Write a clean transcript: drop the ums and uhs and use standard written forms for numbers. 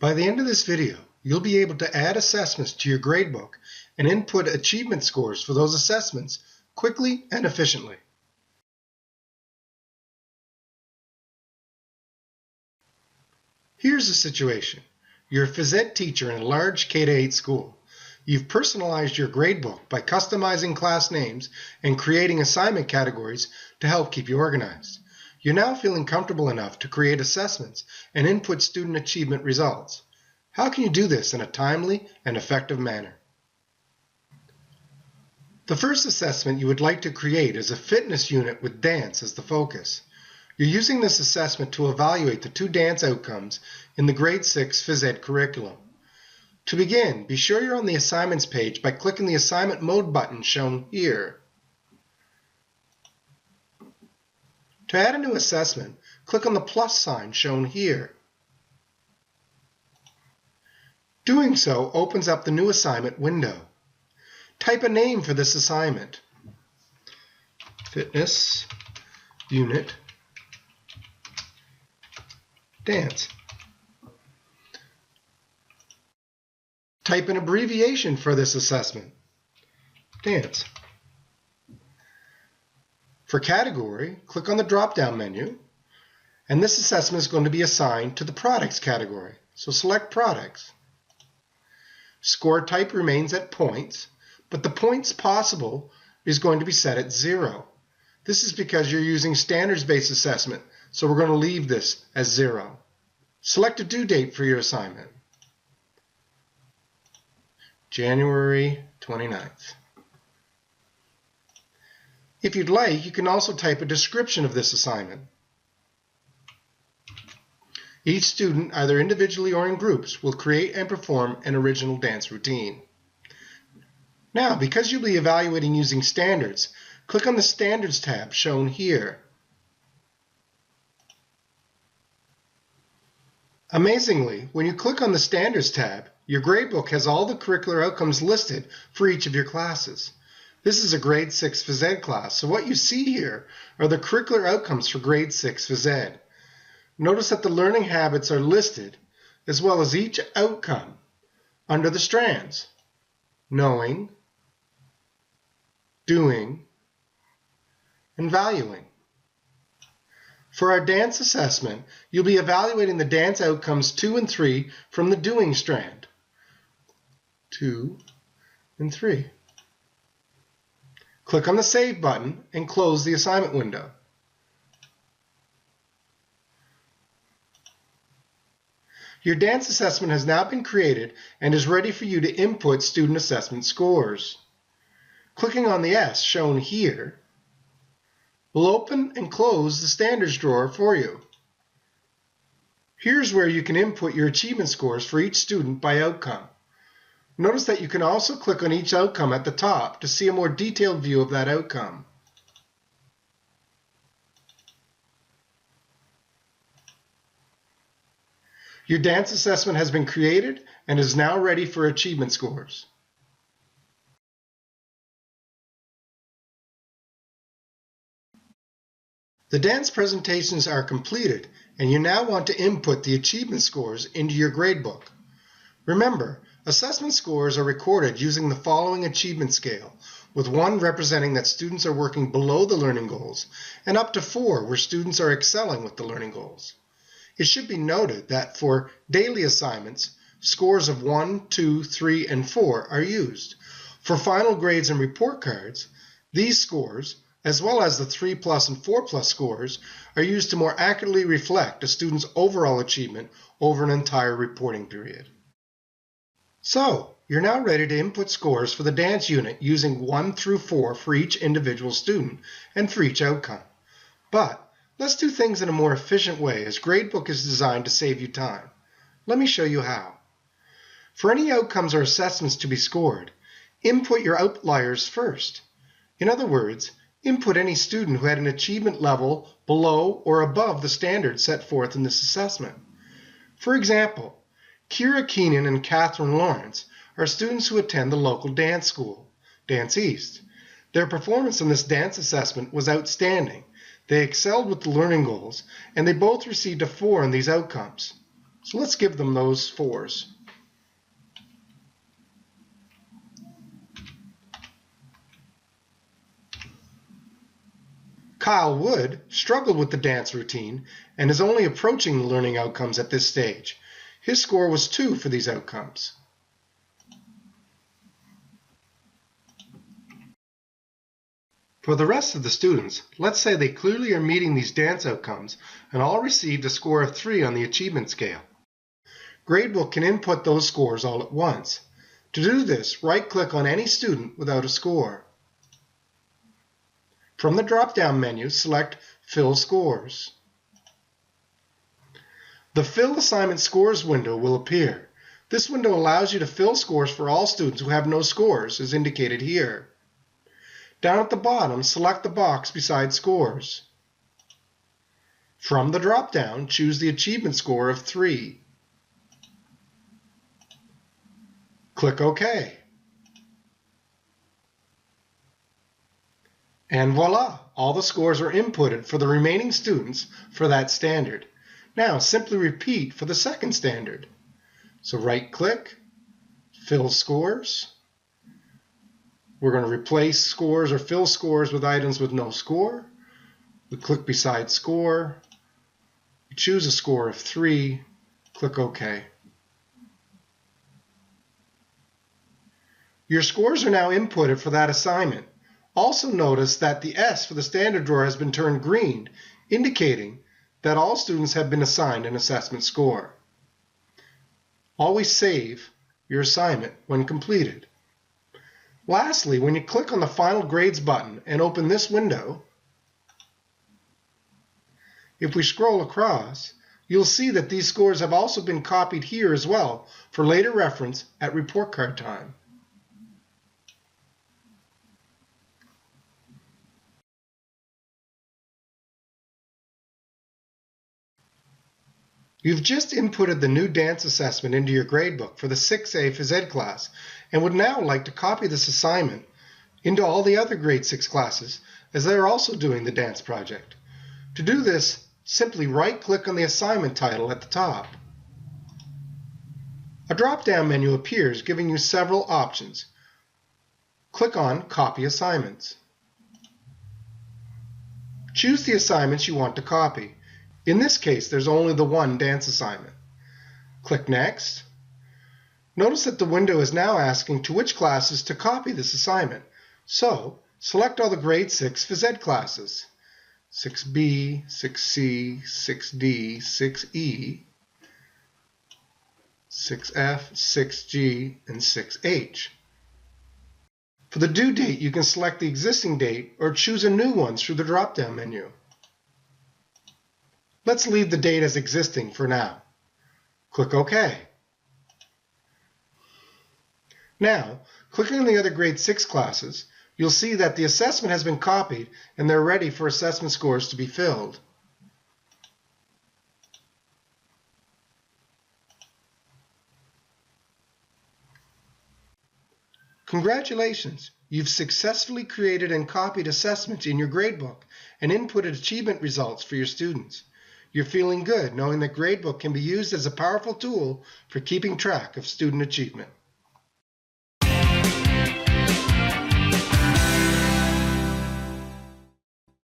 By the end of this video, you'll be able to add assessments to your gradebook and input achievement scores for those assessments quickly and efficiently. Here's the situation. You're a phys ed teacher in a large K-8 school. You've personalized your gradebook by customizing class names and creating assignment categories to help keep you organized. You're now feeling comfortable enough to create assessments and input student achievement results. How can you do this in a timely and effective manner? The first assessment you would like to create is a fitness unit with dance as the focus. You're using this assessment to evaluate the 2 dance outcomes in the grade 6 phys ed curriculum. To begin, be sure you're on the assignments page by clicking the assignment mode button shown here. To add a new assessment, click on the plus sign shown here. Doing so opens up the new assignment window. Type a name for this assignment. Fitness Unit Dance. Type an abbreviation for this assessment. Dance. For category, click on the drop-down menu, and this assessment is going to be assigned to the products category. So select products. Score type remains at points, but the points possible is going to be set at 0. This is because you're using standards-based assessment, so we're going to leave this as 0. Select a due date for your assignment. January 29th. If you'd like, you can also type a description of this assignment. Each student, either individually or in groups, will create and perform an original dance routine. Now, because you'll be evaluating using standards, click on the Standards tab shown here. Amazingly, when you click on the Standards tab, your gradebook has all the curricular outcomes listed for each of your classes. This is a grade 6 phys ed class, so what you see here are the curricular outcomes for grade 6 phys ed. Notice that the learning habits are listed, as well as each outcome under the strands: knowing, doing, and valuing. For our dance assessment, you'll be evaluating the dance outcomes 2 and 3 from the doing strand. 2 and 3. Click on the Save button and close the assignment window. Your dance assessment has now been created and is ready for you to input student assessment scores. Clicking on the S shown here will open and close the standards drawer for you. Here's where you can input your achievement scores for each student by outcome. Notice that you can also click on each outcome at the top to see a more detailed view of that outcome. Your dance assessment has been created and is now ready for achievement scores. The dance presentations are completed, and you now want to input the achievement scores into your gradebook. Remember, assessment scores are recorded using the following achievement scale, with 1 representing that students are working below the learning goals, and up to 4 where students are excelling with the learning goals. It should be noted that for daily assignments, scores of 1, 2, 3, and 4 are used. For final grades and report cards, these scores, as well as the 3+ and 4+ scores, are used to more accurately reflect a student's overall achievement over an entire reporting period. So, you're now ready to input scores for the dance unit using 1 through 4 for each individual student and for each outcome. But let's do things in a more efficient way, as Gradebook is designed to save you time. Let me show you how. For any outcomes or assessments to be scored, input your outliers first. In other words, input any student who had an achievement level below or above the standards set forth in this assessment. For example, Kira Keenan and Catherine Lawrence are students who attend the local dance school, Dance East. Their performance in this dance assessment was outstanding. They excelled with the learning goals, and they both received a 4 in these outcomes. So let's give them those 4s. Kyle Wood struggled with the dance routine and is only approaching the learning outcomes at this stage. His score was 2 for these outcomes. For the rest of the students, let's say they clearly are meeting these dance outcomes and all received a score of 3 on the achievement scale. Gradebook can input those scores all at once. To do this, right-click on any student without a score. From the drop-down menu, select Fill Scores. The Fill Assignment Scores window will appear. This window allows you to fill scores for all students who have no scores, as indicated here. Down at the bottom, select the box beside Scores. From the drop-down, choose the achievement score of 3. Click OK. And voila! All the scores are inputted for the remaining students for that standard. Now simply repeat for the second standard. So right-click, Fill Scores. We're going to replace scores or fill scores with items with no score. We click beside Score. We choose a score of 3. Click OK. Your scores are now inputted for that assignment. Also notice that the S for the standard drawer has been turned green, indicating that all students have been assigned an assessment score. Always save your assignment when completed. Lastly, when you click on the Final Grades button and open this window, if we scroll across, you'll see that these scores have also been copied here as well for later reference at report card time. You've just inputted the new dance assessment into your gradebook for the 6A Phys Ed class and would now like to copy this assignment into all the other grade 6 classes as they are also doing the dance project. To do this, simply right-click on the assignment title at the top. A drop-down menu appears giving you several options. Click on Copy Assignments. Choose the assignments you want to copy. In this case, there's only the one dance assignment. Click Next. Notice that the window is now asking to which classes to copy this assignment. So, select all the grade 6 Phys Ed classes. 6B, 6C, 6D, 6E, 6F, 6G, and 6H. For the due date, you can select the existing date or choose a new one through the drop-down menu. Let's leave the date as existing for now. Click OK. Now, clicking on the other grade 6 classes, you'll see that the assessment has been copied and they're ready for assessment scores to be filled. Congratulations! You've successfully created and copied assessments in your gradebook and inputted achievement results for your students. You're feeling good knowing that Gradebook can be used as a powerful tool for keeping track of student achievement.